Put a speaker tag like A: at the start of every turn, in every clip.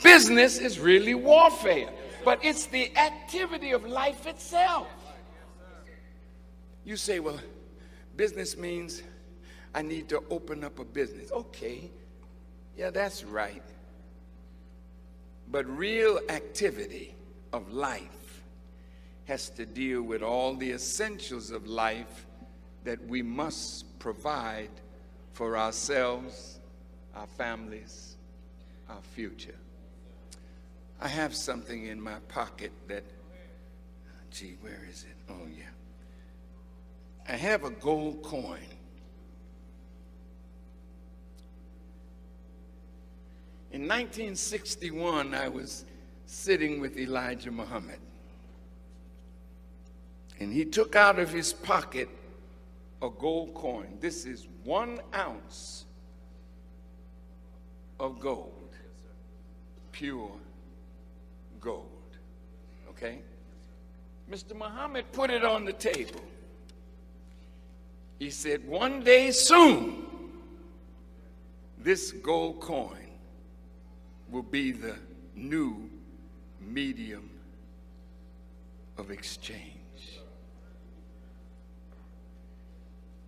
A: business is really warfare, but it's the activity of life itself. You say, well, business means I need to open up a business. Okay, yeah, that's right. But real activity of life has to deal with all the essentials of life that we must provide for ourselves, our families, our future. I have something in my pocket that, gee, where is it? Oh, yeah. I have a gold coin. In 1961, I was sitting with Elijah Muhammad, and he took out of his pocket a gold coin. This is 1 ounce of gold, pure gold, okay? Mr. Muhammad put it on the table. He said, one day soon, this gold coin will be the new medium of exchange.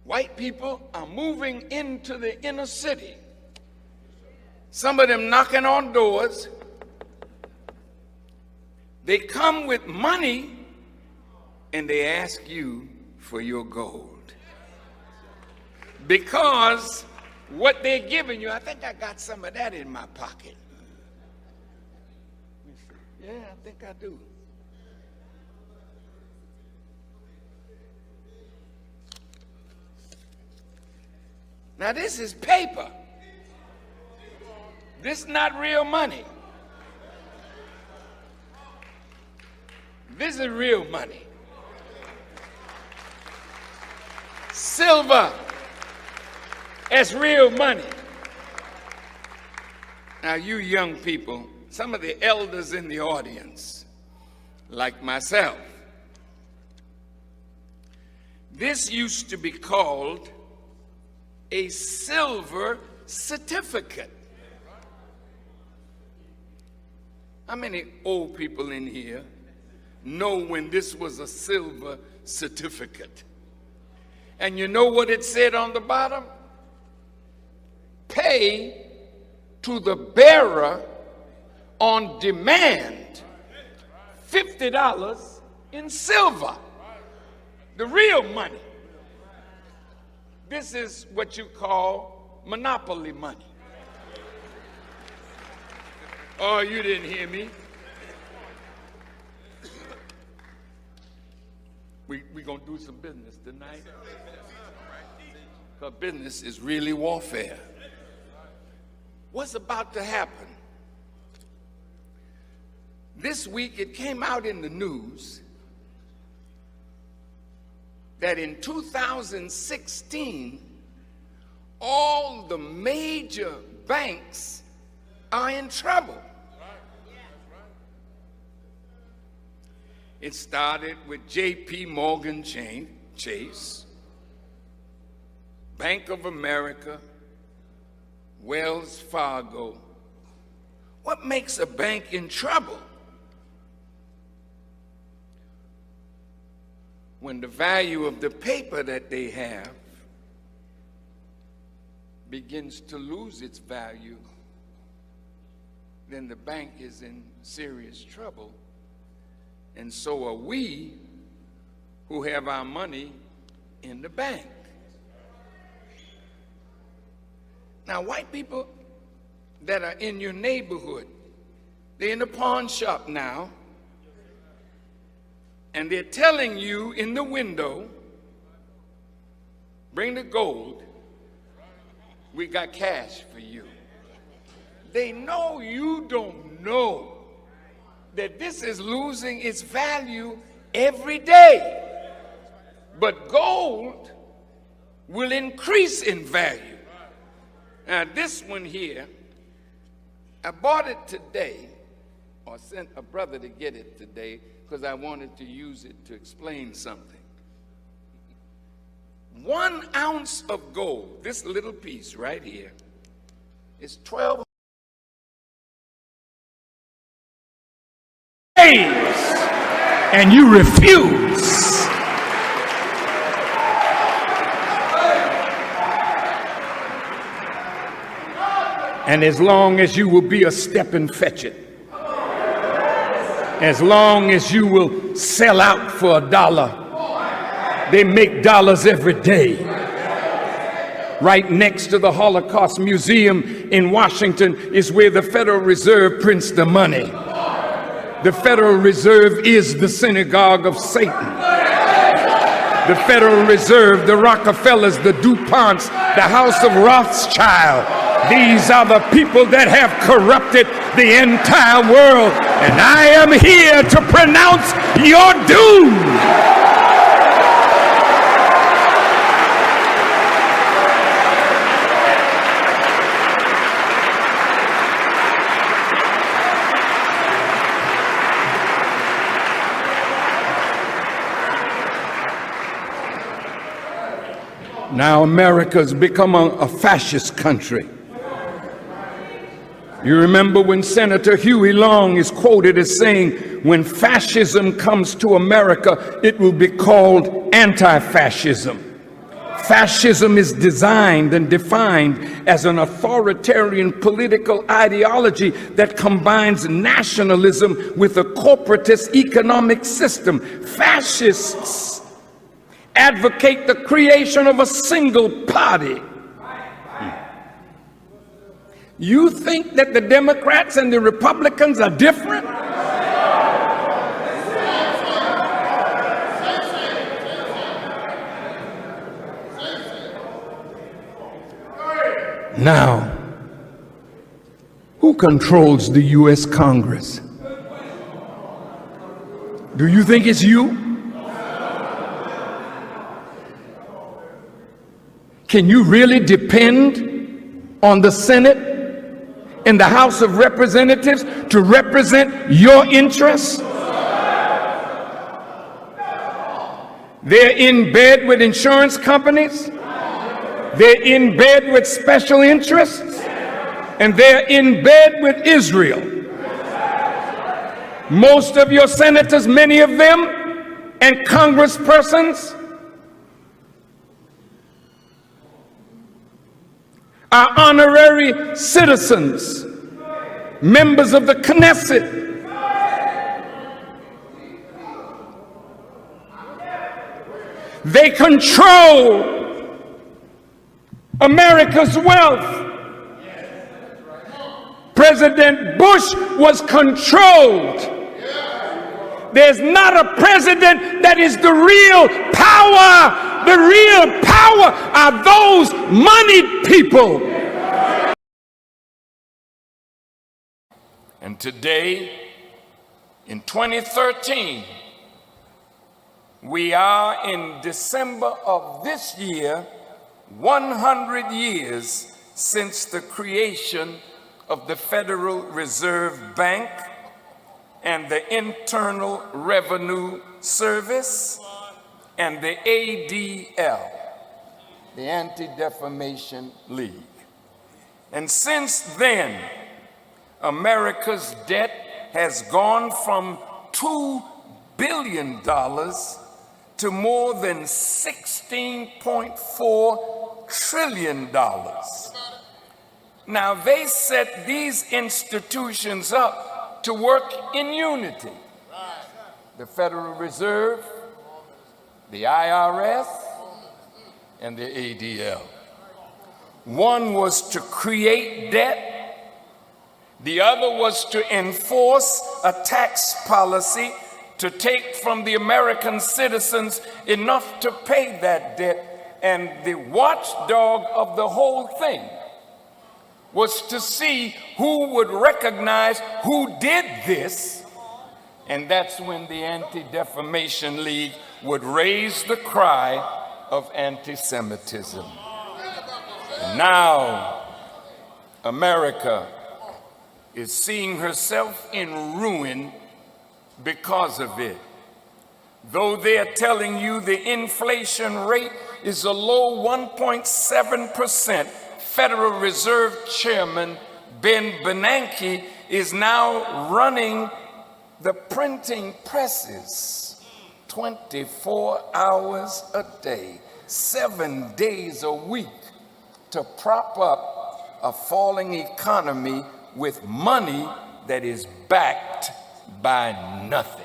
A: White people are moving into the inner city. Some of them knocking on doors. They come with money and they ask you for your gold. Because what they're giving you, I think I got some of that in my pocket. Yeah, I think I do. Now this is paper. This is not real money. This is real money. Silver as real money. Now you young people, some of the elders in the audience, like myself, this used to be called a silver certificate. How many old people in here know when this was a silver certificate? And you know what it said on the bottom? Pay to the bearer on demand $50 in silver, the real money. This is what you call monopoly money. Oh, you didn't hear me. We're going to do some business tonight. Because business is really warfare. What's about to happen? This week it came out in the news that in 2016, all the major banks are in trouble. It started with J.P. Morgan Chase, Bank of America, Wells Fargo. What makes a bank in trouble? When the value of the paper that they have begins to lose its value, then the bank is in serious trouble. And so are we who have our money in the bank. Now, white people that are in your neighborhood, they're in the pawn shop now, and they're telling you in the window, bring the gold, we got cash for you. They know you don't know that this is losing its value every day. But gold will increase in value. Now this one here, I bought it today, or sent a brother to get it today, because I wanted to use it to explain something. 1 ounce of gold, this little piece right here, is 12 and you refuse. And as long as you will be a step and fetch it, as long as you will sell out for $1, they make dollars every day. Right next to the Holocaust Museum in Washington is where the Federal Reserve prints the money. The Federal Reserve is the synagogue of Satan. The Federal Reserve, the Rockefellers, the DuPonts, the House of Rothschild. These are the people that have corrupted the entire world. And I am here to pronounce your doom. Now America's become a fascist country. You remember when Senator Huey Long is quoted as saying, when fascism comes to America, it will be called anti-fascism. Fascism is designed and defined as an authoritarian political ideology that combines nationalism with a corporatist economic system. Fascists advocate the creation of a single party. You think that the Democrats and the Republicans are different? Now, who controls the U.S. Congress? Do you think it's you? Can you really depend on the Senate and the House of Representatives to represent your interests? They're in bed with insurance companies. They're in bed with special interests. And they're in bed with Israel. Most of your senators, many of them, and congresspersons are honorary citizens, members of the Knesset. They control America's wealth. President Bush was controlled. There's not a president that is the real power. The real power are those moneyed people. And today, in 2013, we are in December of this year, 100 years since the creation of the Federal Reserve Bank and the Internal Revenue Service and the ADL, the Anti-Defamation League. And since then, America's debt has gone from $2 billion to more than $16.4 trillion. Now, they set these institutions up to work in unity. The Federal Reserve, the IRS, and the ADL. One was to create debt. The other was to enforce a tax policy to take from the American citizens enough to pay that debt. And the watchdog of the whole thing was to see who would recognize who did this. And that's when the Anti-Defamation League would raise the cry of anti-Semitism. Now, America is seeing herself in ruin because of it. Though they are telling you the inflation rate is a low 1.7%, Federal Reserve Chairman Ben Bernanke is now running The printing presses 24 hours a day, 7 days a week to prop up a falling economy with money that is backed by nothing.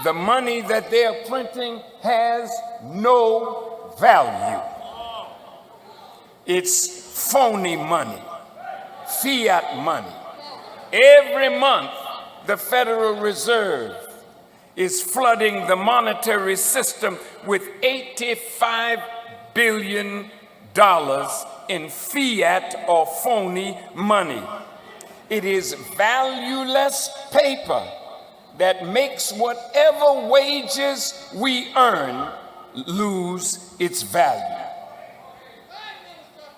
A: The money that they are printing has no value. It's phony money, fiat money. Every month, the Federal Reserve is flooding the monetary system with $85 billion in fiat or phony money. It is valueless paper that makes whatever wages we earn lose its value.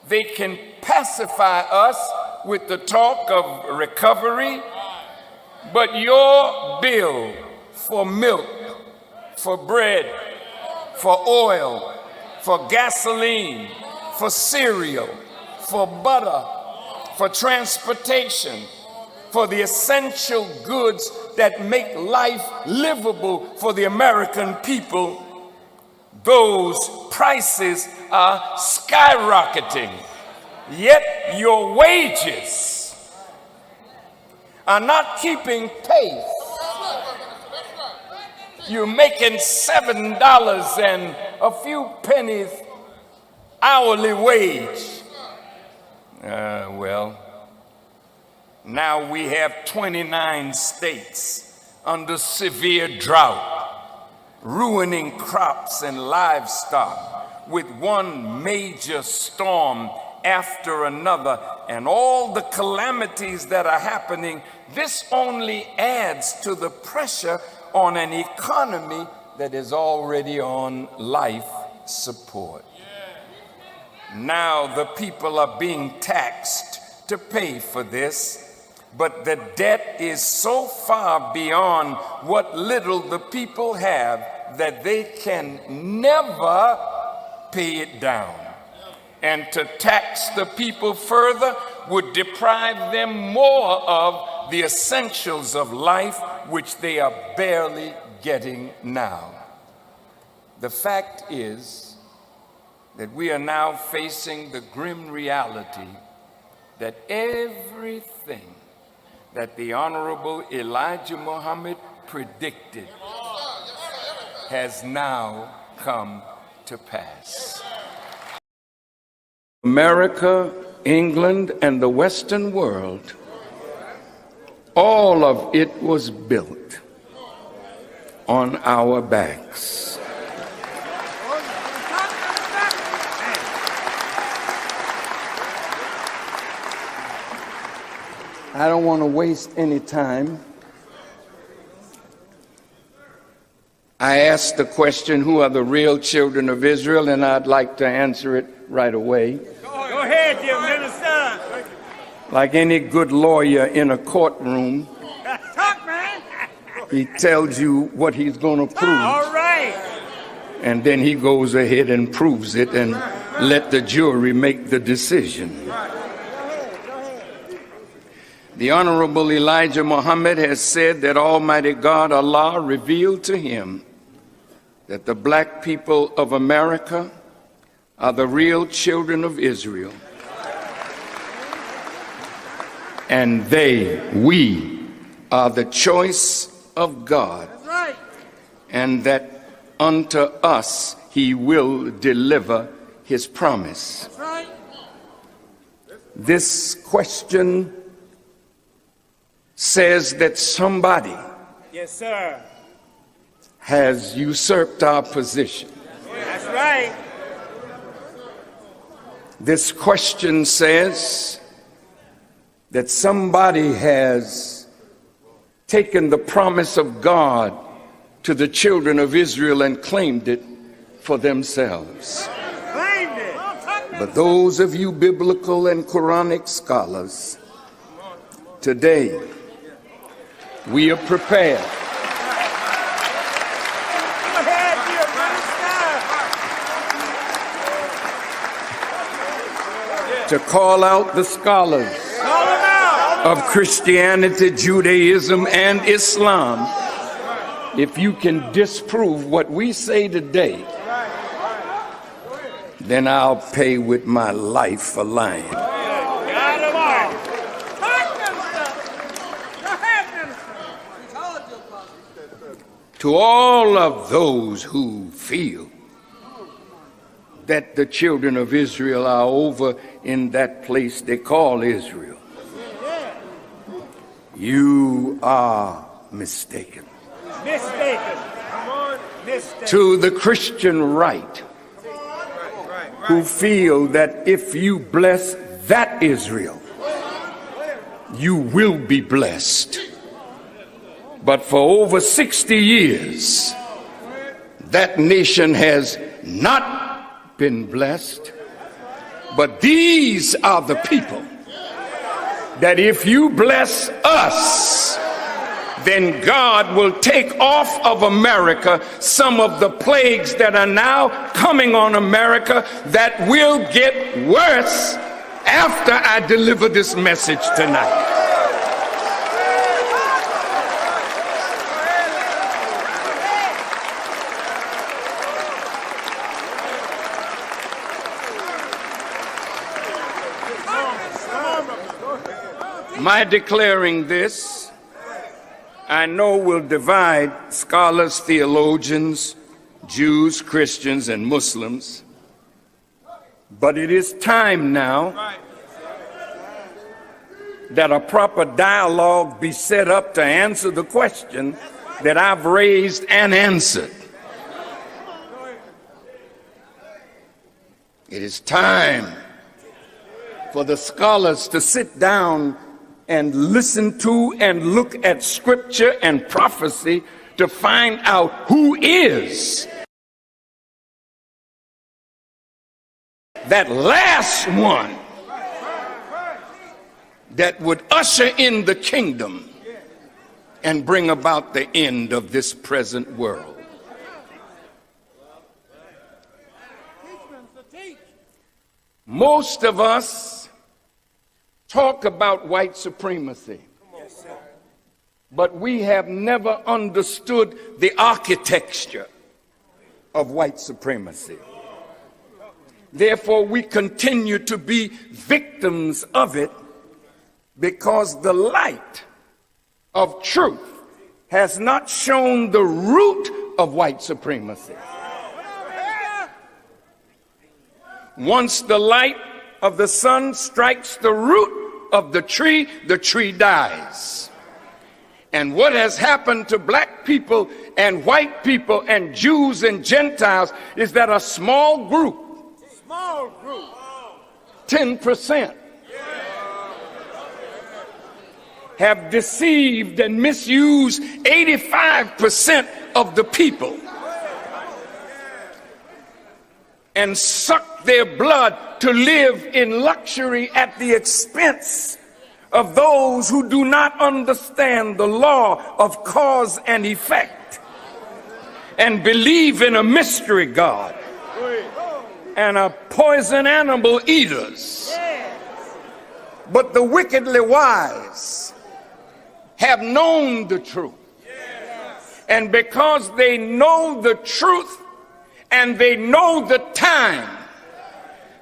A: They can pacify us with the talk of recovery, but your bill for milk, for bread, for oil, for gasoline, for cereal, for butter, for transportation, for the essential goods that make life livable for the American people, those prices are skyrocketing. Yet your wages are not keeping pace. You're making $7 and a few pennies hourly wage. Well, now we have 29 states under severe drought, ruining crops and livestock with one major storm after another, and all the calamities that are happening. This only adds to the pressure on an economy that is already on life support. Now the people are being taxed to pay for this, but the debt is so far beyond what little the people have that they can never pay it down. And to tax the people further would deprive them more of the essentials of life, which they are barely getting now. The fact is that we are now facing the grim reality that everything that the Honorable Elijah Muhammad predicted has now come to pass. America, England, and the Western world, all of it was built on our backs. I don't want to waste any time. I asked the question, who are the real children of Israel? And I'd like to answer it right away.
B: Go ahead, dear minister.
A: Like any good lawyer in a courtroom,
B: Talk, man.
A: he tells you what he's going to prove.
B: All right.
A: And then he goes ahead and proves it and let the jury make the decision. The Honorable Elijah Muhammad has said that Almighty God, Allah, revealed to him that the black people of America are the real children of Israel. And we are the choice of God.
B: That's right.
A: And that unto us he will deliver his promise.
B: That's right.
A: This question says that somebody
B: Yes, sir.
A: has usurped our position.
B: That's right.
A: This question says that somebody has taken the promise of God to the children of Israel and claimed it for themselves.
B: Claimed it.
A: But those of you biblical and Quranic scholars, today we are prepared
B: Go ahead, dear minister.
A: to call out the scholars of Christianity, Judaism, and Islam. If you can disprove what we say today, then I'll pay with my life for lying. To all of those who feel that the children of Israel are over in that place they call Israel, you are mistaken. To the Christian right, who feel that if you bless that Israel, you will be blessed. But for over 60 years, that nation has not been blessed. But these are the people that if you bless us, then God will take off of America some of the plagues that are now coming on America that will get worse after I deliver this message tonight. My declaring this, I know, will divide scholars, theologians, Jews, Christians, and Muslims. But it is time now that a proper dialogue be set up to answer the question that I've raised and answered. It is time for the scholars to sit down and listen to and look at scripture and prophecy to find out who is that last one that would usher in the kingdom and bring about the end of this present world. Most of us talk about white supremacy, but we have never understood the architecture of white supremacy. Therefore, we continue to be victims of it because the light of truth has not shown the root of white supremacy. Once the light of the sun strikes the root of the tree dies. And what has happened to black people and white people and Jews and Gentiles is that a small group, 10%, have deceived and misused 85% of the people and sucked their blood to live in luxury at the expense of those who do not understand the law of cause and effect and believe in a mystery God and a poison animal eaters. But the wickedly wise have known the truth. And because they know the truth and they know the time,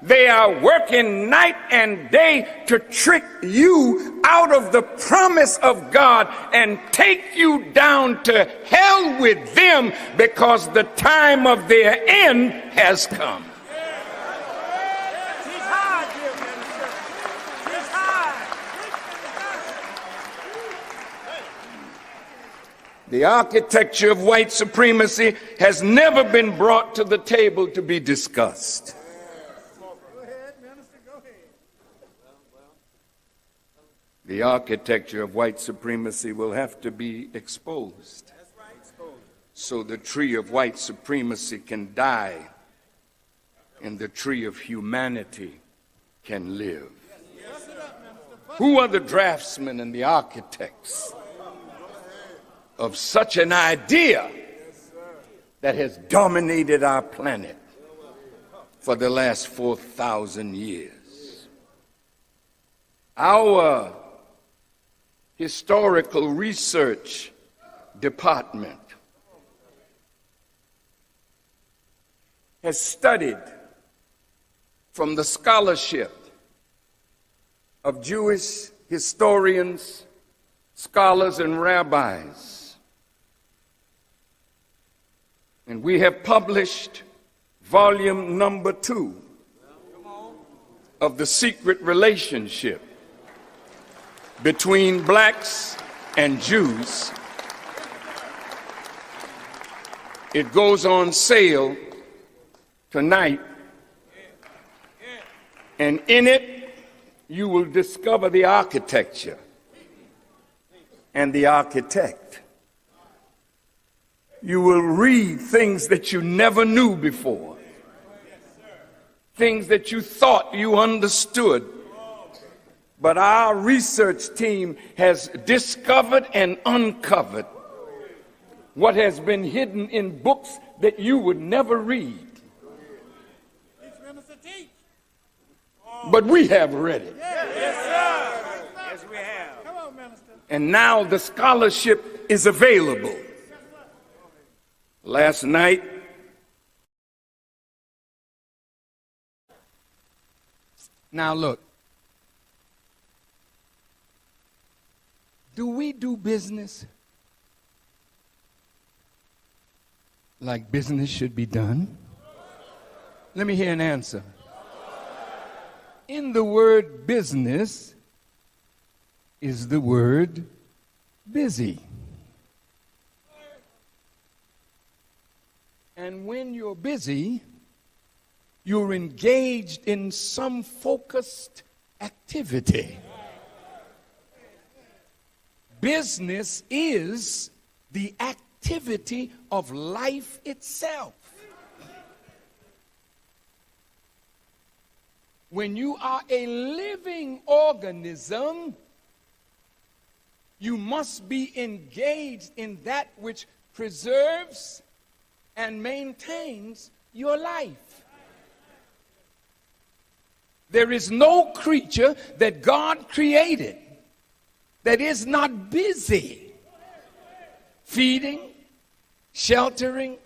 A: they are working night and day to trick you out of the promise of God and take you down to hell with them because the time of their end has come. The architecture of white supremacy has never been brought to the table to be discussed. The architecture of white supremacy will have to be exposed so the tree of white supremacy can die and the tree of humanity can live. Who are the draftsmen and the architects of such an idea that has dominated our planet for the last 4,000 years? Our historical research department has studied from the scholarship of Jewish historians, scholars, and rabbis. And we have published volume number 2 of The Secret Relationship Between Blacks and Jews. It goes on sale tonight, and in it you will discover the architecture and the architect. You will read things that you never knew before, things that you thought you understood. But our research team has discovered and uncovered what has been hidden in books that you would never read. But we have read it.
B: Yes, sir. Yes, we have. Come on, Minister.
A: And now the scholarship is available. Last night, now look, do we do business like business should be done? Let me hear an answer. In the word business is the word busy. And when you're busy, you're engaged in some focused activity. Business is the activity of life itself. When you are a living organism, you must be engaged in that which preserves and maintains your life. There is no creature that God created that is not busy feeding, sheltering,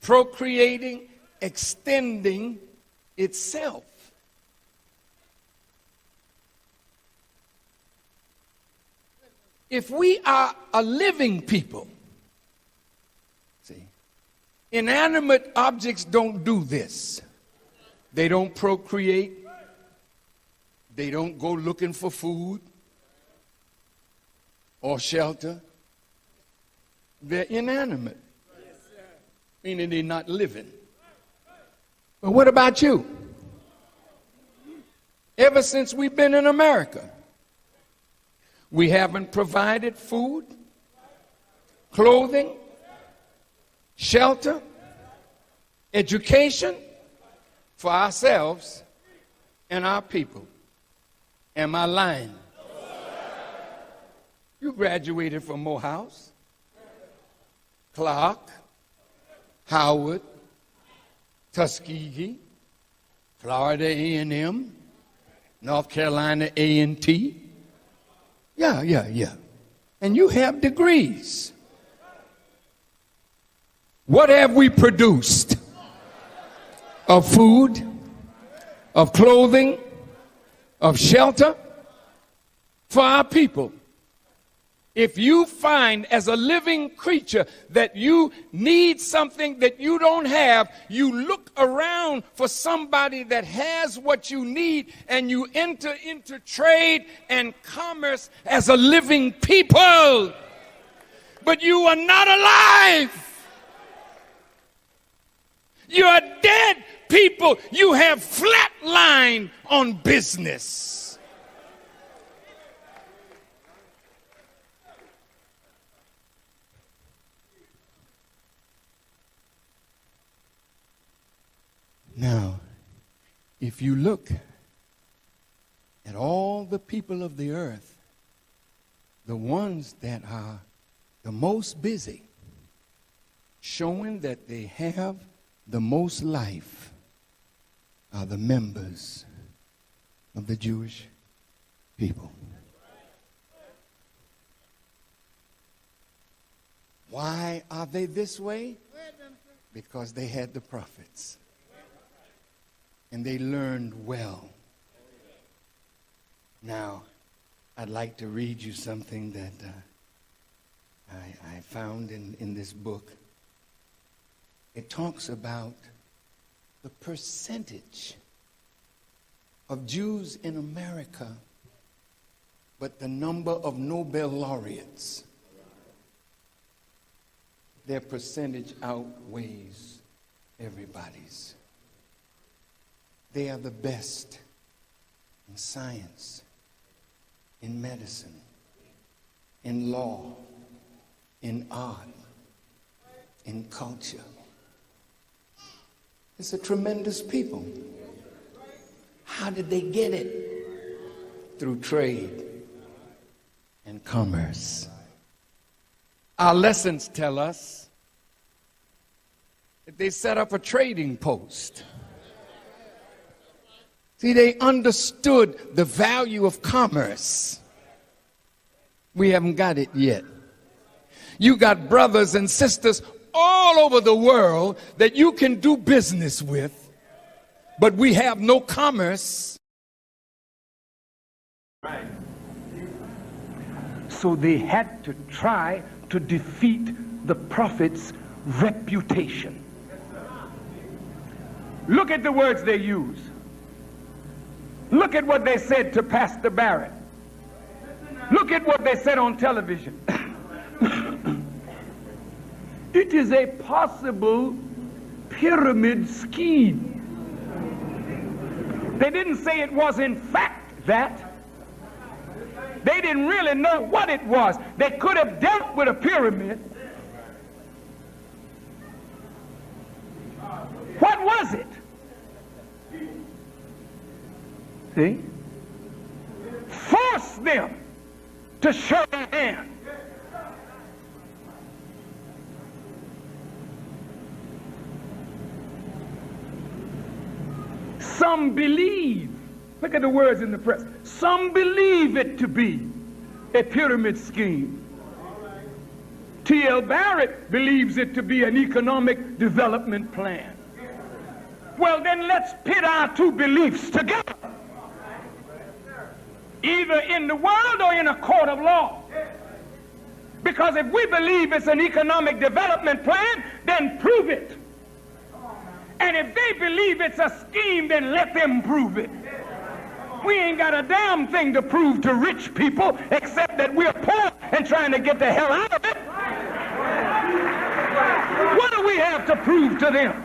A: procreating, extending itself. If we are a living people, see, inanimate objects don't do this. They don't procreate. They don't go looking for food or shelter. They're inanimate, meaning they're not living. But what about you? Ever since we've been in America, we haven't provided food, clothing, shelter, education for ourselves and our people. Am I lying? You graduated from Morehouse, Clark, Howard, Tuskegee, Florida A&M, North Carolina A&T. Yeah. And you have degrees. What have we produced? Of food, of clothing, of shelter for our people. If you find as a living creature that you need something that you don't have, you look around for somebody that has what you need, and you enter into trade and commerce as a living people. But you are not alive. You are dead people. You have flatlined on business. Now, if you look at all the people of the earth, the ones that are the most busy, showing that they have the most life, are the members of the Jewish people. Why are they this way? Because they had the prophets. And they learned well. Now, I'd like to read you something that I found in this book. It talks about the percentage of Jews in America, but the number of Nobel laureates. Their percentage outweighs everybody's. They are the best in science, in medicine, in law, in art, in culture. It's a tremendous people. How did they get it? Through trade and commerce. Our lessons tell us that they set up a trading post. See, they understood the value of commerce. We haven't got it yet. You got brothers and sisters all over the world that you can do business with, but we have no commerce.
C: So they had to try to defeat the prophet's reputation. Look at the words they use. Look at what they said to Pastor Barrett. Look at what they said on television. It is a possible pyramid scheme. They didn't say it was in fact that. They didn't really know what it was. They could have dealt with a pyramid. What was it? See? Force them to show their hand. Some believe, look at the words in the press, some believe it to be a pyramid scheme. T.L. Barrett believes it to be an economic development plan. Well, then let's pit our two beliefs together, either in the world or in a court of law. Because if we believe it's an economic development plan, then prove it. And if they believe it's a scheme, then let them prove it. We ain't got a damn thing to prove to rich people except that we're poor and trying to get the hell out of it. What do we have to prove to them?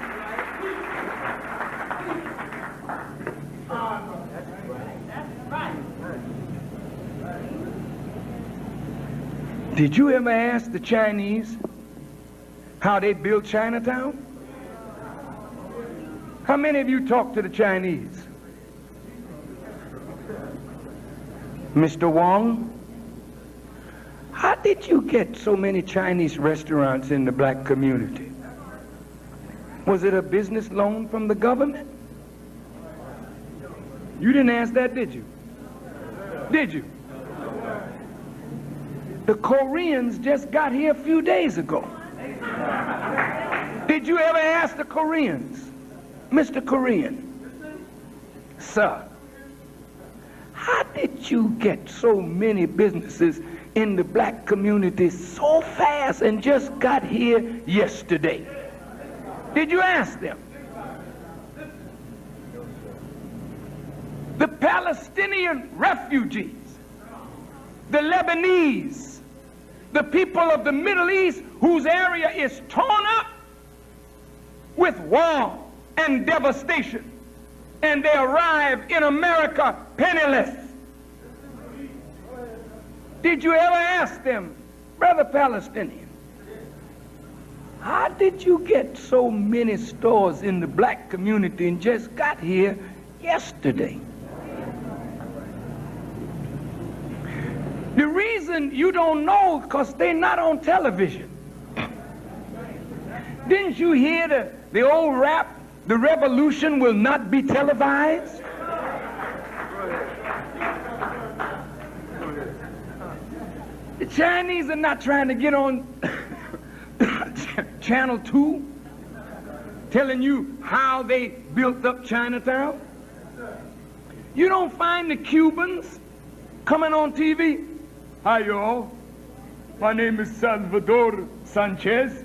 C: Did you ever ask the Chinese how they built Chinatown? How many of you talk to the Chinese? Mr. Wong, how did you get so many Chinese restaurants in the black community? Was it a business loan from the government? You didn't ask that, did you? Did you? The Koreans just got here a few days ago. Did you ever ask the Koreans, Mr. Korean, sir, how did you get so many businesses in the black community so fast and just got here yesterday? Did you ask them? The Palestinian refugees, the Lebanese, the people of the Middle East whose area is torn up with war and devastation, and they arrive in America penniless. Did you ever ask them, brother Palestinian, how did you get so many stores in the black community and just got here yesterday? The reason you don't know is because they're not on television. Didn't you hear the old rap, the revolution will not be televised? The Chinese are not trying to get on Channel 2 telling you how they built up Chinatown. You don't find the Cubans coming on TV. Hi, y'all. My name is Salvador Sanchez.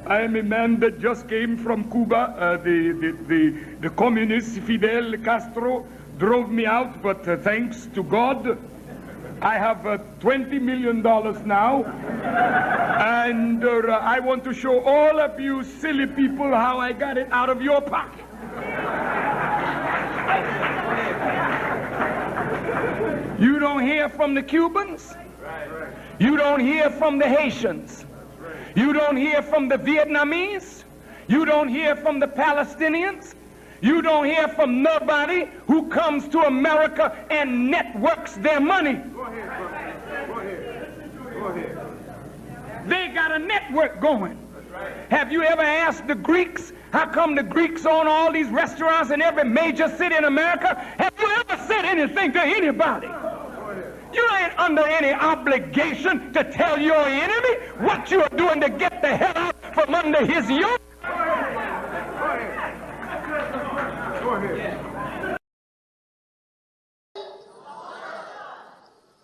C: I am a man that just came from Cuba. The communist Fidel Castro drove me out, but thanks to God, I have $20 million now. And I want to show all of you silly people how I got it out of your pocket. You don't hear from the Cubans. You don't hear from the Haitians. You don't hear from the Vietnamese. You don't hear from the Palestinians. You don't hear from nobody who comes to America and networks their money.
B: Go ahead. Go ahead.
C: They got a network going. Have you ever asked the Greeks, how come the Greeks own all these restaurants in every major city in America? Have you ever said anything to anybody? You ain't under any obligation to tell your enemy what you are doing to get the hell out from under his yoke.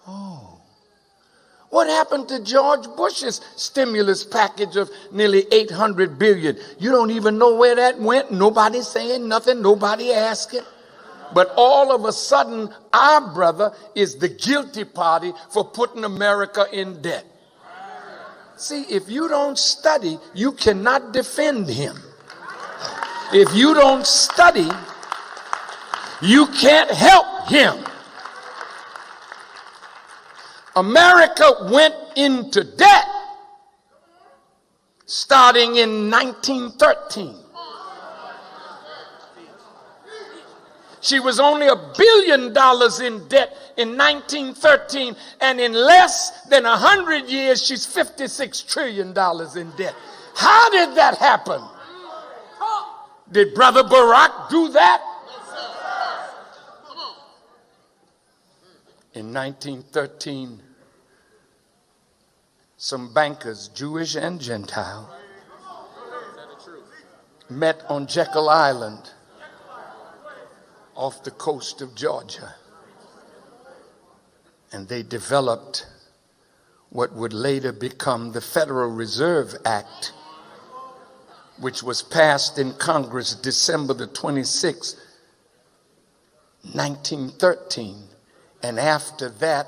A: Oh. What happened to George Bush's stimulus package of nearly $800 billion? You don't even know where that went. Nobody's saying nothing. Nobody asking. But all of a sudden, our brother is the guilty party for putting America in debt. See, if you don't study, you cannot defend him. If you don't study, you can't help him. America went into debt starting in 1913. She was only $1 billion in debt in 1913, and in less than 100 years, she's $56 trillion in debt. How did that happen? Did Brother Barack do that? In 1913, some bankers, Jewish and Gentile, met on Jekyll Island off the coast of Georgia, and they developed what would later become the Federal Reserve Act, which was passed in Congress December the 26th, 1913. And after that,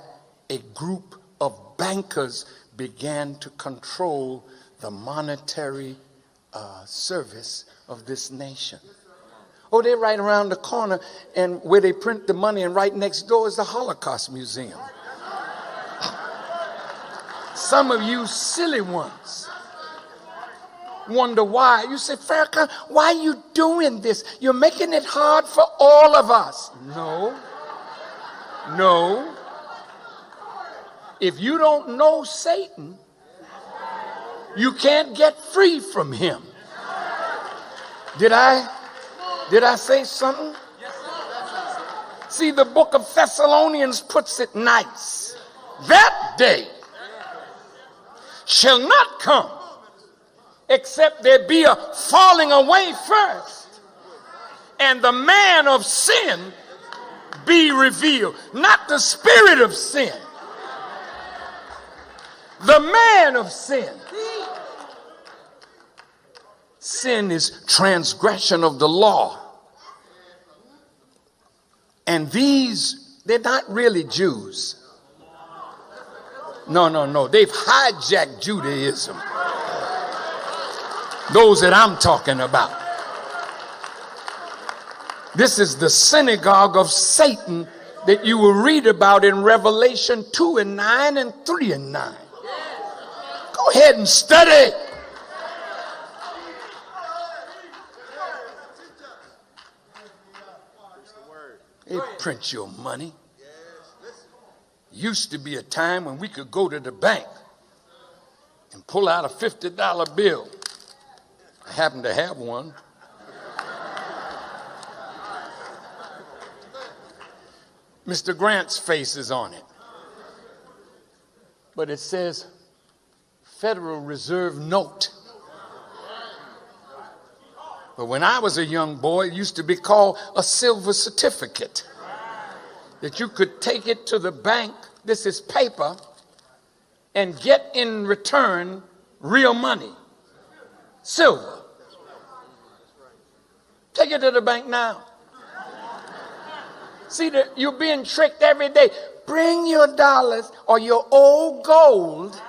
A: a group of bankers began to control the monetary service of this nation. Oh, they're right around the corner, and where they print the money, and right next door is the Holocaust Museum. Some of you silly ones wonder why. You say, Farrakhan, why are you doing this? You're making it hard for all of us. No. If you don't know Satan, you can't get free from him. Did I say something? See, the book of Thessalonians puts it nice. That day shall not come except there be a falling away first, and the man of sin be revealed. Not the spirit of sin. The man of sin. Sin is transgression of the law. And these, they're not really Jews. No. They've hijacked Judaism. Those that I'm talking about. This is the synagogue of Satan that you will read about in Revelation 2:9 and 3:9. Go ahead and study. They print your money. Used to be a time when we could go to the bank and pull out a $50 bill. I happen to have one. Mr. Grant's face is on it. but it says Federal Reserve note. But when I was a young boy, it used to be called a silver certificate, that you could take it to the bank, this is paper, and get in return real money, silver. Take it to the bank now. See, that you're being tricked every day. Bring your dollars or your old gold,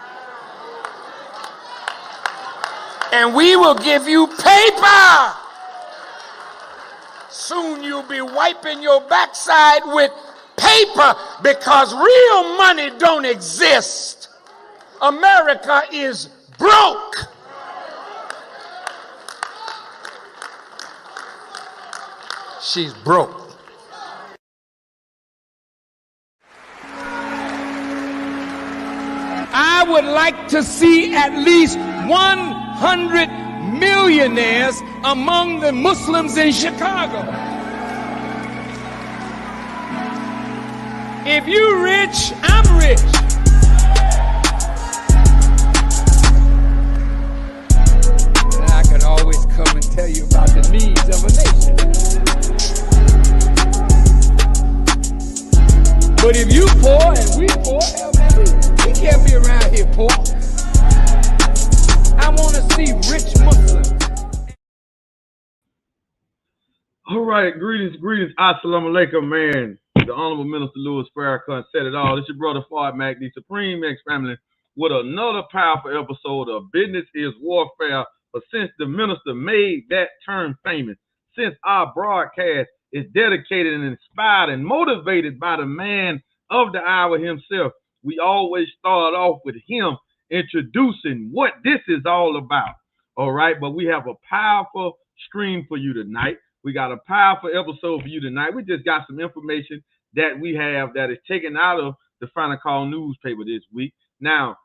A: and we will give you paper. Soon you'll be wiping your backside with paper because real money don't exist. America is broke. She's broke.
C: I would like to see at least 100 millionaires among the Muslims in Chicago. If you're rich, I'm rich. And I can always come and tell you about the needs of a nation. But if you poor and we poor, we can't be around here poor. I want to see rich Muslims.
D: All right, greetings. Assalamu alaikum, man. The Honorable Minister Louis Farrakhan said it all. It's your brother FardMoney, the Supreme X family, with another powerful episode of Business is Warfare. But since the minister made that term famous, since our broadcast is dedicated and inspired and motivated by the man of the hour himself, we always start off with him introducing what this is all about. All right, but we have a powerful stream for you tonight. We got a powerful episode for you tonight. We just got some information that we have that is taken out of the Final Call newspaper this week. Now,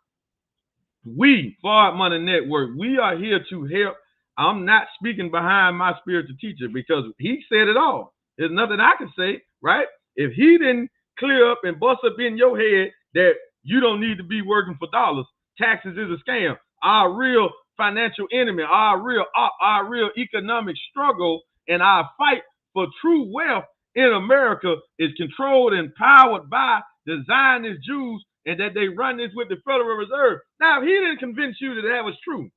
D: we, FardMoney Network, we are here to help. I'm not speaking behind my spiritual teacher because he said it all. There's nothing I can say, right? If he didn't clear up and bust up in your head that you don't need to be working for dollars, taxes is a scam. Our real financial enemy, our real economic struggle, and our fight for true wealth in America is controlled and powered by the Zionist Jews, and that they run this with the Federal Reserve. Now, if he didn't convince you that that was true,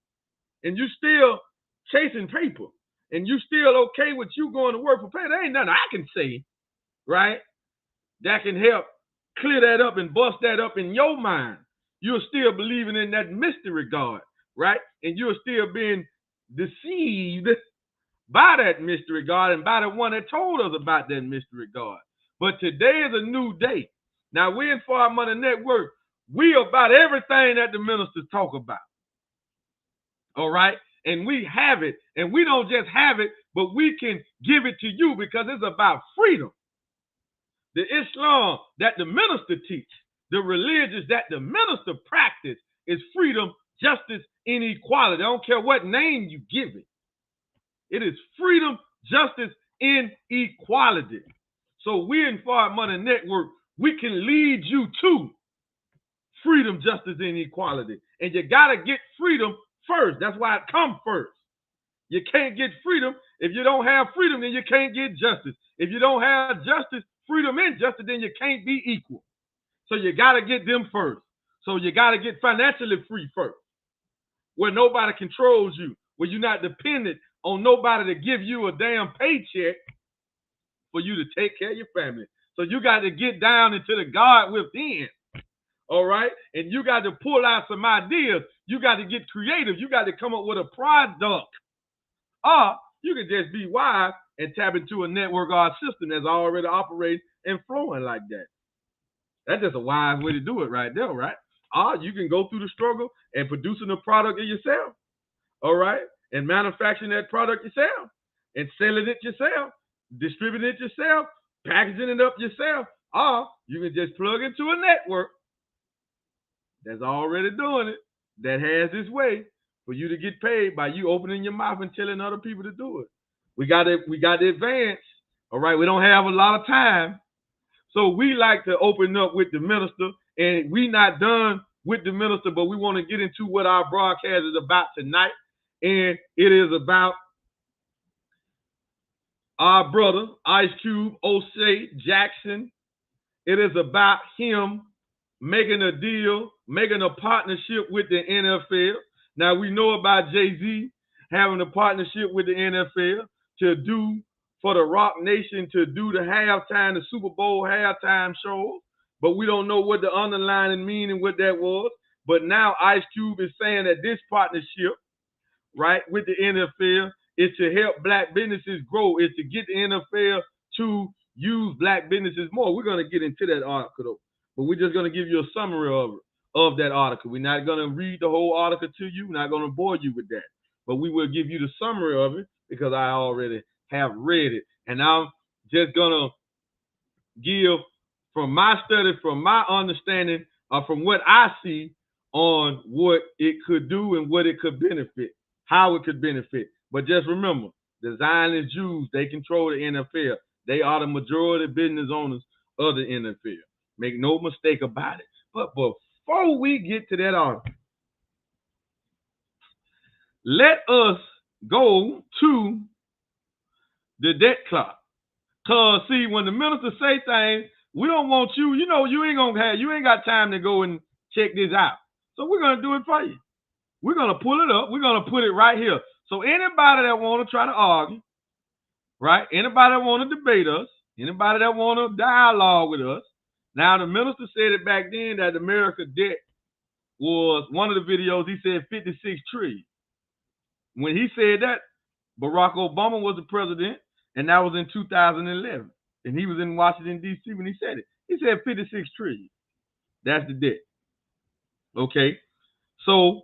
D: and you still chasing paper, and you still okay with you going to work for pay, there ain't nothing I can say, right, that can help clear that up and bust that up in your mind. You're still believing in that mystery God, right? And you're still being deceived by that mystery God and by the one that told us about that mystery God. But today is a new day. Now, we in FardMoney Network, we about everything that the ministers talk about. All right? And we have it. And we don't just have it, but we can give it to you because it's about freedom. The Islam that the minister teach, the religions that the minister practice is freedom, justice, and equality. I don't care what name you give it. It is freedom, justice, and equality. So we in FardMoney Network, we can lead you to freedom, justice, and equality. And you got to get freedom first. That's why it comes first. You can't get freedom. If you don't have freedom, then you can't get justice. If you don't have justice, freedom and justice, then you can't be equal. So you got to get them first. So you got to get financially free first, where nobody controls you, where you're not dependent on nobody to give you a damn paycheck for you to take care of your family. So you got to get down into the God within, all right? And you got to pull out some ideas. You got to get creative. You got to come up with a product. Or you can just be wise and tap into a network or a system that's already operating and flowing like that. That's just a wise way to do it right there, right? Or you can go through the struggle and producing a product yourself, all right? And manufacturing that product yourself and selling it yourself, distributing it yourself, packaging it up yourself. Or you can just plug into a network that's already doing it, that has this way for you to get paid by you opening your mouth and telling other people to do it. We got to advance, all right? We don't have a lot of time. So we like to open up with the minister, and we not done with the minister, but we want to get into what our broadcast is about tonight. And it is about our brother, Ice Cube, O'Shea Jackson. It is about him making a deal, making a partnership with the NFL. Now, we know about Jay-Z having a partnership with the NFL to do for the Rock Nation, to do the halftime, the Super Bowl halftime show. But we don't know what the underlying meaning, what that was. But now Ice Cube is saying that this partnership, right, with the NFL is to help black businesses grow, is to get the NFL to use black businesses more. We're going to get into that article, though. But we're just going to give you a summary of that article. We're not going to read the whole article to you. We're not going to bore you with that. But we will give you the summary of it because I already have read it. And I'm just going to give from my study, from my understanding, from what I see on what it could do and what it could benefit, how it could benefit. But just remember, the Zionist Jews, they control the NFL. They are the majority business owners of the NFL. Make no mistake about it. But before we get to that article, let us go to the debt clock. Cause see, when the minister say things, we don't want you. You know, you ain't got time to go and check this out. So we're gonna do it for you. We're gonna pull it up. We're gonna put it right here. So anybody that want to try to argue, right? Anybody that want to debate us, anybody that want to dialogue with us. Now the minister said it back then that America debt was one of the videos. He said 56 trillion. When he said that, Barack Obama was the president, and that was in 2011. And he was in Washington, D.C. when he said it. He said 56 trillion. That's the debt. Okay. So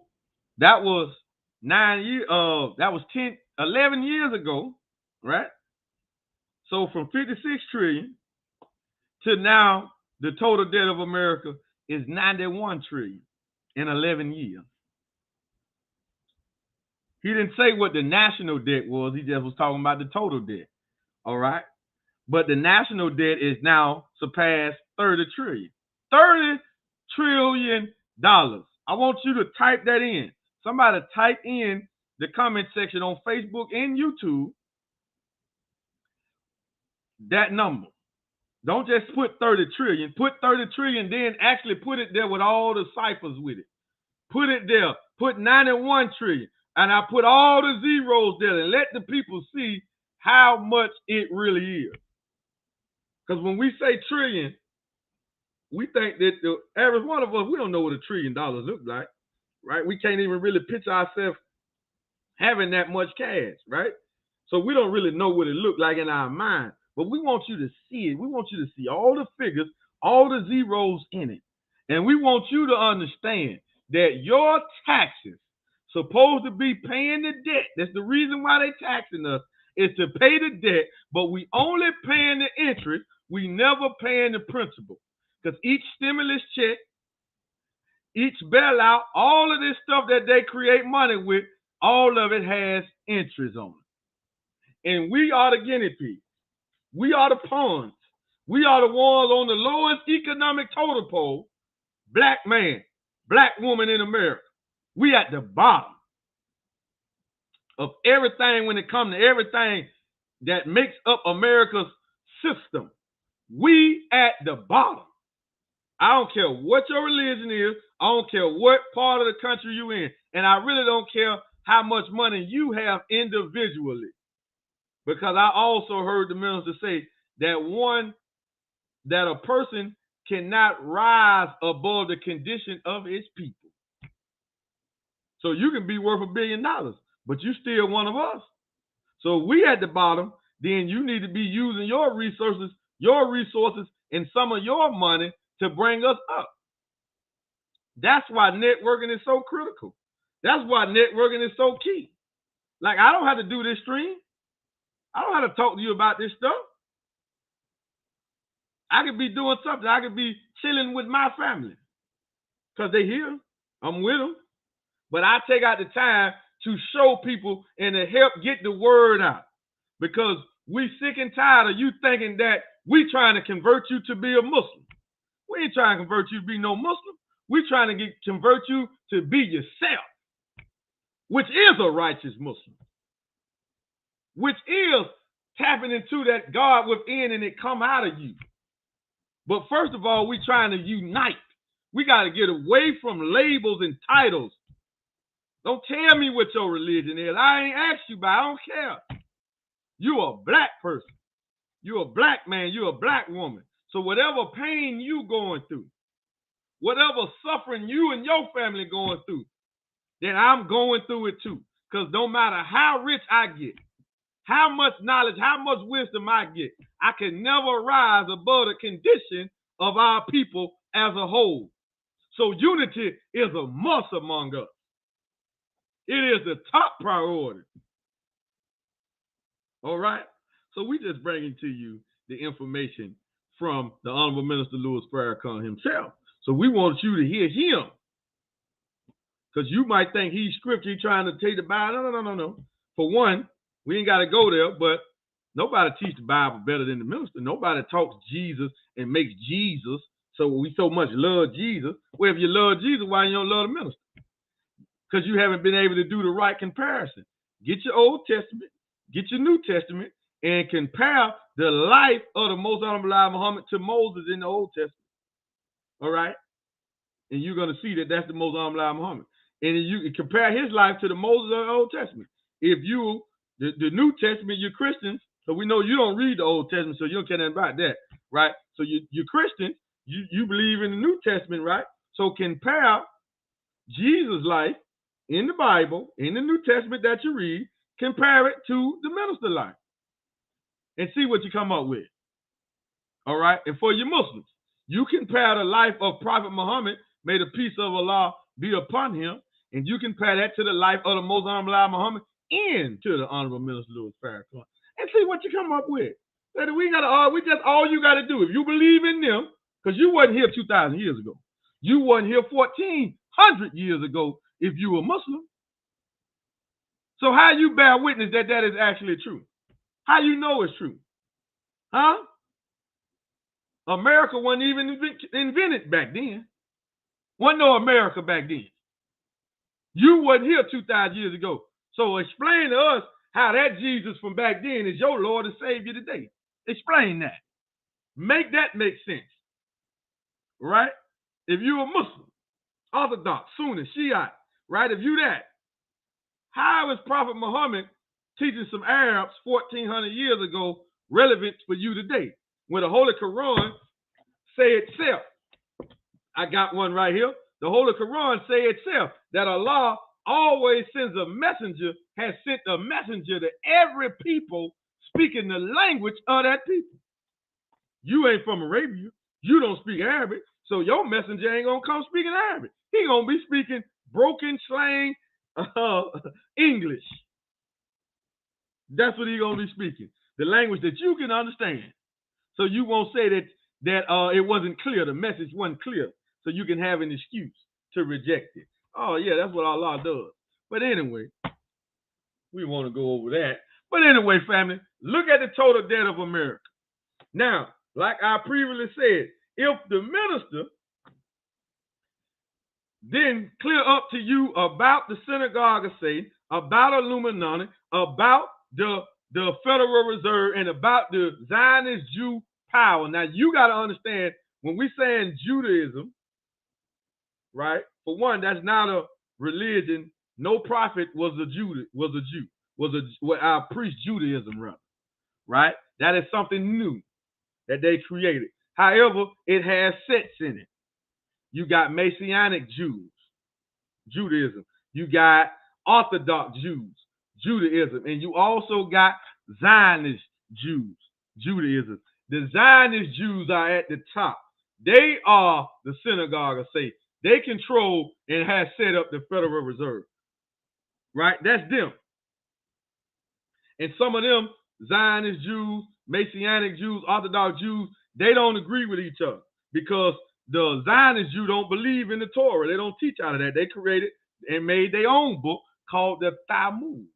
D: that was 11 years ago, right? So from 56 trillion to now, the total debt of America is 91 trillion in 11 years. He didn't say what the national debt was. He just was talking about the total debt. All right. But the national debt is now surpassed 30 trillion. $30 trillion. I want you to type that in. Somebody type in the comment section on Facebook and YouTube that number. Don't just put 30 trillion. Put 30 trillion, then actually put it there with all the ciphers with it. Put it there. Put 91 trillion. And I put all the zeros there and let the people see how much it really is. Because when we say trillion, we think that the average one of us, we don't know what $1 trillion looks like, right? We can't even really picture ourselves having that much cash, right? So we don't really know what it looked like in our mind. But we want you to see it. We want you to see all the figures, all the zeros in it. And we want you to understand that your taxes supposed to be paying the debt. That's the reason why they taxing us, is to pay the debt, but we only paying the interest. We never paying the principal. Because each stimulus check, each bailout, all of this stuff that they create money with, all of it has interest on it. And we are the guinea pigs. We are the pawns. We are the ones on the lowest economic totem pole. Black man, black woman in America. We at the bottom of everything when it comes to everything that makes up America's system. We at the bottom. I don't care what your religion is. I don't care what part of the country you in. And I really don't care how much money you have individually. Because I also heard the minister say that a person cannot rise above the condition of his people. So you can be worth $1 billion, but you still one of us. So we at the bottom, then you need to be using your resources, and some of your money to bring us up. That's why networking is so critical. That's why networking is so key. Like, I don't have to do this stream. I don't have to talk to you about this stuff. I could be doing something. I could be chilling with my family because they here. I'm with them. But I take out the time to show people and to help get the word out, because we sick and tired of you thinking that we trying to convert you to be a Muslim. We ain't trying to convert you to be no Muslim. We're trying to convert you to be yourself, which is a righteous Muslim, which is tapping into that God within and it come out of you. But first of all, we're trying to unite. We got to get away from labels and titles. Don't tell me what your religion is. I ain't asked you, but I don't care. You a black person. You're a black man. You're a black woman. So whatever pain you going through, whatever suffering you and your family going through, then I'm going through it too. Because no matter how rich I get, how much knowledge, how much wisdom I get, I can never rise above the condition of our people as a whole. So unity is a must among us. It is the top priority. All right? So we just bringing to you the information from the Honorable Minister Louis Farrakhan himself. So we want you to hear him. Because you might think he's scripture, he's trying to take the Bible. No. For one, we ain't got to go there, but nobody teach the Bible better than the minister. Nobody talks Jesus and makes Jesus, so we so much love Jesus. Well, if you love Jesus, why you don't love the minister? Because you haven't been able to do the right comparison. Get your Old Testament, get your New Testament, and compare the life of the Most Honorable Muhammad to Moses in the Old Testament. All right? And you're going to see that that's the Most Honorable Muhammad. And you can compare his life to the Moses of the Old Testament. If you, the New Testament, you're Christians, so we know you don't read the Old Testament, so you don't care nothing about that, right? So you're Christian, you believe in the New Testament, right? So compare Jesus' life in the Bible, in the New Testament that you read, compare it to the minister life and see what you come up with. All right? And for your Muslims, you compare the life of Prophet Muhammad, may the peace of Allah be upon him, and you compare that to the life of the Most Honorable Muhammad and to the Honorable Minister Louis Farrakhan, and see what you come up with. We just all you got to do, if you believe in them, because you wasn't here 2,000 years ago. You wasn't here 1,400 years ago if you were Muslim. So how you bear witness that that is actually true? How you know it's true? Huh? America wasn't even invented back then. Wasn't no America back then. You wasn't here 2,000 years ago. So explain to us how that Jesus from back then is your Lord and Savior today. Explain that. Make that make sense. Right? If you're a Muslim, Orthodox, Sunni, Shiite, right? If you that, how is Prophet Muhammad teaching some Arabs 1,400 years ago relevant for you today? When the Holy Quran say itself, I got one right here. The Holy Quran say itself that Allah always sends a messenger, has sent a messenger to every people speaking the language of that people. You ain't from Arabia. You don't speak Arabic. So your messenger ain't going to come speaking Arabic. He going to be speaking broken slang English. That's what he going to be speaking. The language that you can understand. So you won't say that it wasn't clear. The message wasn't clear. So you can have an excuse to reject it. Oh, yeah, that's what Allah does. But anyway, we want to go over that. But anyway, family, look at the total debt of America. Now, like I previously said, if the minister then clear up to you about the synagogue of Satan, about Illuminati, about the Federal Reserve, and about the Zionist Jew power. Now, you got to understand, when we saying Judaism, right? For one, that's not a religion. No prophet was a Jew. Our priest Judaism, rather, right? That is something new that they created. However, it has sects in it. You got Messianic Jews, Judaism. You got Orthodox Jews, Judaism. And you also got Zionist Jews, Judaism. The Zionist Jews are at the top. They are the synagogue of Satan. They control and have set up the Federal Reserve. Right? That's them. And some of them, Zionist Jews, Messianic Jews, Orthodox Jews, they don't agree with each other because the Zionist Jew don't believe in the Torah. They don't teach out of that. They created and made their own book called the Talmud.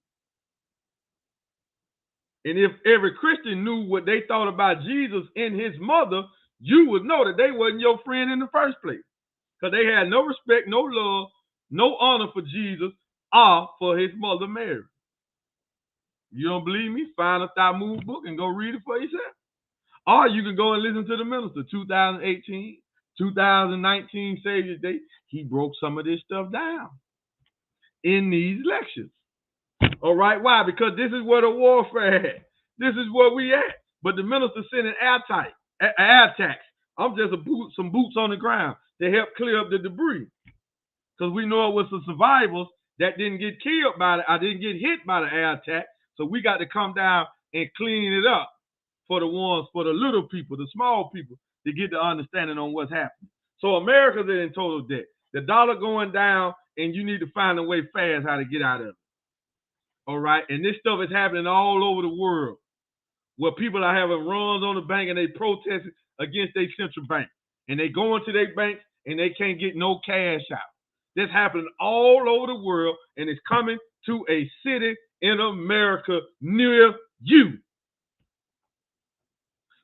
D: And if every Christian knew what they thought about Jesus and his mother, you would know that they wasn't your friend in the first place. because they had no respect, no love, no honor for Jesus or for his mother Mary. You don't believe me? Find a Talmud book and go read it for yourself. Or you can go and listen to the minister, 2018, 2019 Savior's Day. He broke some of this stuff down in these lectures. All right, why? Because this is where the warfare at. This is where we at. But the minister sending air attacks. I'm just some boots on the ground to help clear up the debris. Because we know it was the survivors that didn't get killed by it. I didn't get hit by the air attack. So we got to come down and clean it up for the ones, for the little people, the small people, to get the understanding on what's happening. So America's in total debt. The dollar going down, and you need to find a way fast how to get out of it. All right? And this stuff is happening all over the world, where people are having runs on the bank and they protest against their central bank. And they go into their banks and they can't get no cash out. This happening all over the world, and it's coming to a city in America near you.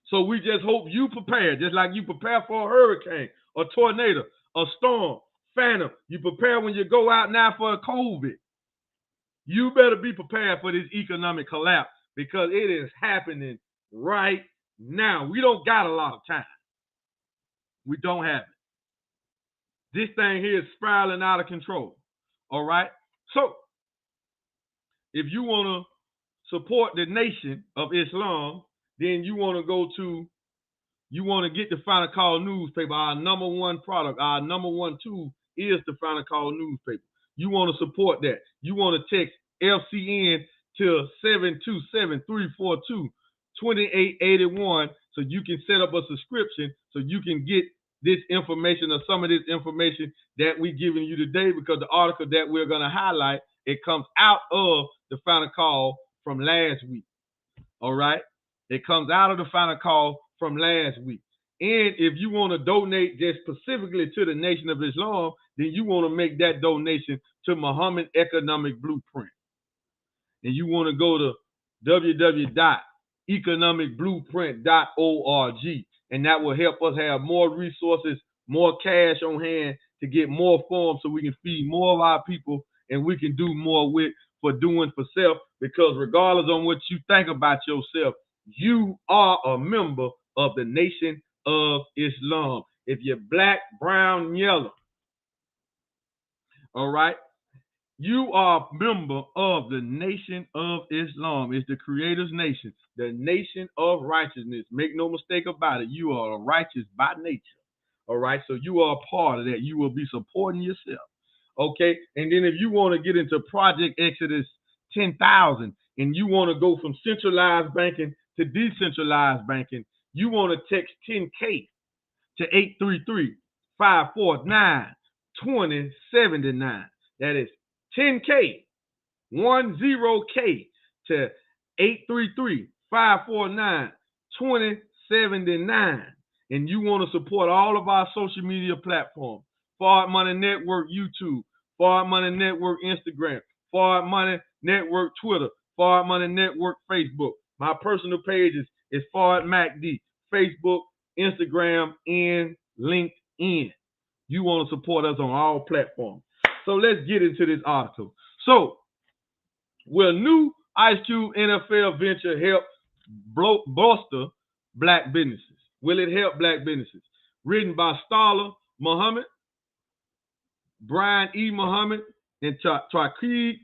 D: So we just hope you prepare, just like you prepare for a hurricane, a tornado, a storm, phantom. You prepare when you go out now for a COVID. You better be prepared for this economic collapse, because it is happening right now. We don't got a lot of time. We don't have it. This thing here is spiraling out of control. All right? So, if you want to support the Nation of Islam, then you want to get the Final Call newspaper. Our number one product, our number one tool is the Final Call newspaper. You want to support that. You want to text FCN to 727-342-2881 so you can set up a subscription so you can get this information or some of this information that we're giving you today, because the article that we're going to highlight, it comes out of the Final Call from last week. All right? It comes out of the Final Call from last week. And if you want to donate just specifically to the Nation of Islam, then you want to make that donation to Muhammad Economic Blueprint. And you want to go to www.economicblueprint.org. And that will help us have more resources, more cash on hand to get more forms so we can feed more of our people and we can do more with for doing for self. Because regardless on what you think about yourself, you are a member of the Nation of Islam. If you're black, brown, yellow, all right, you are a member of the Nation of Islam. It's the Creator's nation, the nation of righteousness. Make no mistake about it. You are righteous by nature. All right, so you are a part of that. You will be supporting yourself. Okay, and then if you want to get into Project Exodus 10,000 and you want to go from centralized banking to decentralized banking, you want to text 10K to 833-549-2079. That is 10K, 10K to 833-549-2079. And you want to support all of our social media platforms. FardMoney Network YouTube, FardMoney Network Instagram, FardMoney Network Twitter, FardMoney Network Facebook. My personal pages is Fard Mahdi, Facebook, Instagram, and LinkedIn. You want to support us on all platforms. So let's get into this article. So, will new Ice Cube NFL venture help bolster black businesses? Will it help black businesses? Written by Starla Muhammad, Brian E. Muhammad, and Taqib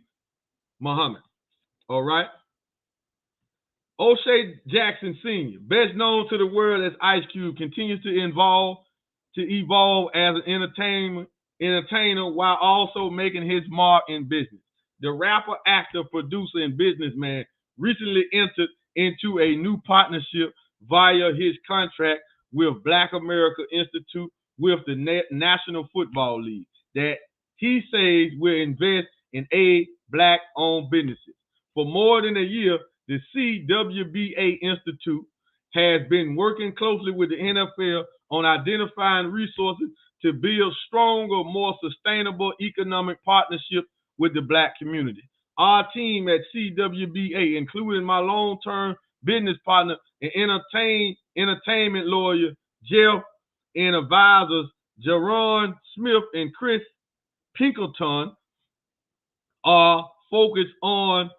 D: Muhammad. All right. O'Shea Jackson Sr., best known to the world as Ice Cube, continues to evolve as an entertainer while also making his mark in business. The rapper, actor, producer, and businessman recently entered into a new partnership via his contract with Black America Institute with the National Football League that he says will invest in aid black-owned businesses. For more than a year, the CWBA Institute has been working closely with the NFL on identifying resources to build stronger, more sustainable economic partnerships with the black community. Our team at CWBA, including my long-term business partner and entertainment lawyer, Jeff, and advisors Jaron Smith and Chris Pinkerton are focused on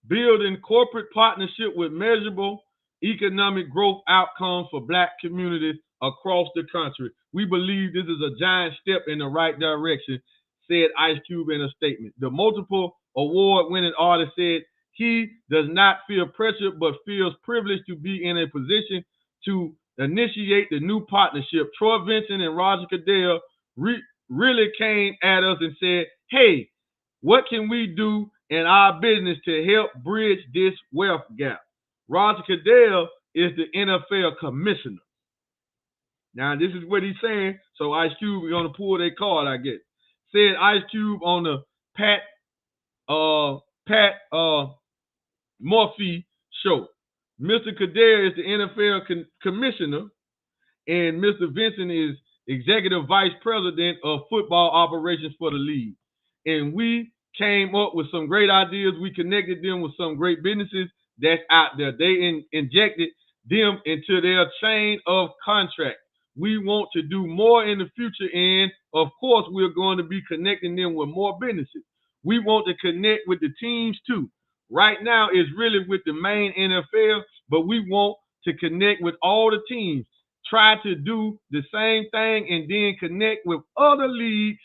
D: building corporate partnership with measurable economic growth outcomes for Black communities across the country. We believe this is a giant step in the right direction, said Ice Cube in a statement. The multiple award-winning artist said he does not feel pressure but feels privileged to be in a position to initiate the new partnership. Troy Vincent and Roger Goodell really came at us and said, hey, what can we do in our business to help bridge this wealth gap? Roger Goodell is the NFL commissioner. Now, this is what he's saying, so Ice Cube is going to pull their card, I guess. Said Ice Cube on the Pat Murphy show. Mr. Goodell is the NFL commissioner, and Mr. Vincent is executive vice president of football operations for the league. And we came up with some great ideas. We connected them with some great businesses that's out there. They injected them into their chain of contract. We want to do more in the future, and of course, we're going to be connecting them with more businesses. We want to connect with the teams too. Right now, it's really with the main NFL, but we want to connect with all the teams. Try to do the same thing and then connect with other leagues,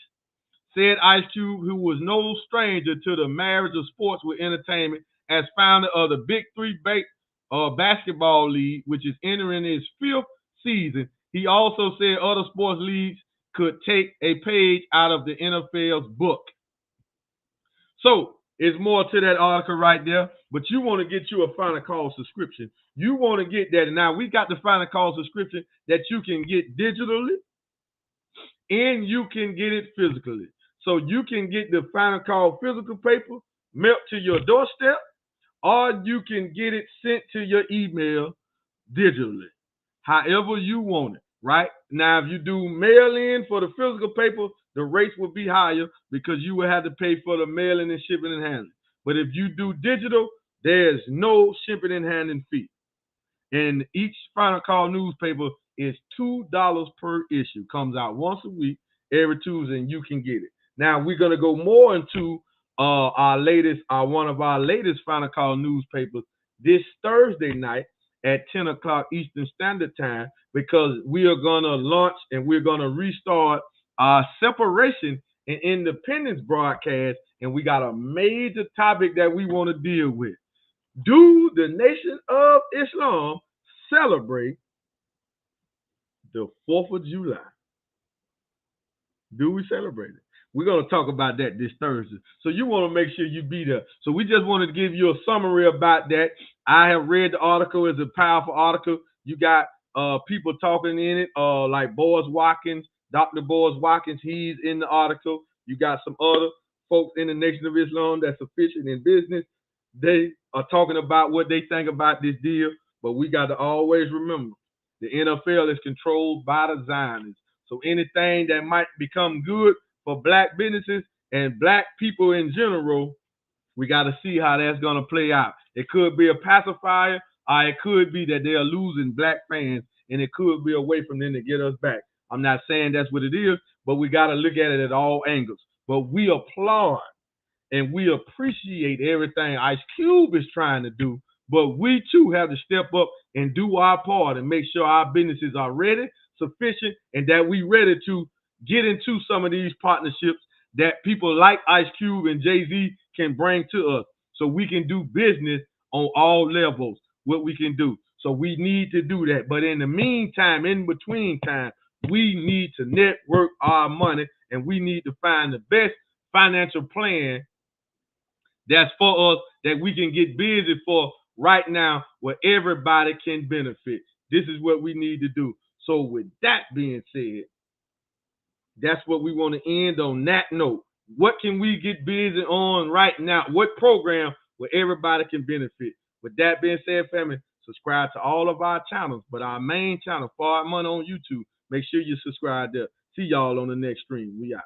D: said Ice Cube, who was no stranger to the marriage of sports with entertainment, as founder of the Big Three Basketball League, which is entering its 5th season. He also said other sports leagues could take a page out of the NFL's book. So, it's more to that article right there, but you want to get you a Final Call subscription. You want to get that. Now, we got the Final Call subscription that you can get digitally and you can get it physically. So, you can get the Final Call physical paper mailed to your doorstep, or you can get it sent to your email digitally, however you want it, right? Now, if you do mail-in for the physical paper, the rates will be higher because you will have to pay for the mailing and shipping and handling. But if you do digital, there's no shipping and handling fee. And each Final Call newspaper is $2 per issue. Comes out once a week, every Tuesday, and you can get it. Now, we're going to go more into one of our latest Final Call newspapers this Thursday night at 10 o'clock Eastern Standard Time, because we are going to launch and we're going to restart our separation and independence broadcast, and we got a major topic that we want to deal with. Do the Nation of Islam celebrate the 4th of July? Do we celebrate it? We're going to talk about that this Thursday. So you want to make sure you be there. So we just wanted to give you a summary about that. I have read the article. It's a powerful article. You got people talking in it, like Boaz Watkins, Dr. Boaz Watkins. He's in the article. You got some other folks in the Nation of Islam that's official in business. They are talking about what they think about this deal. But we got to always remember, the NFL is controlled by the Zionists. So anything that might become good for Black businesses and Black people in general, we got to see how that's going to play out. It could be a pacifier, or it could be that they are losing Black fans, and it could be a way for them to get us back. I'm not saying that's what it is, but we got to look at it at all angles. But we applaud and we appreciate everything Ice Cube is trying to do, but we too have to step up and do our part and make sure our businesses are ready, sufficient, and that we ready to get into some of these partnerships that people like Ice Cube and Jay-Z can bring to us, so we can do business on all levels, what we can do. So we need to do that. But in the meantime, in between time, we need to network our money, and we need to find the best financial plan that's for us, that we can get busy for right now, where everybody can benefit. This is what we need to do. So with that being said, that's what we want to end on that note. What can we get busy on right now? What program where everybody can benefit? With that being said, family, subscribe to all of our channels, but our main channel, FardMoney on YouTube, make sure you subscribe there. See y'all on the next stream. We out.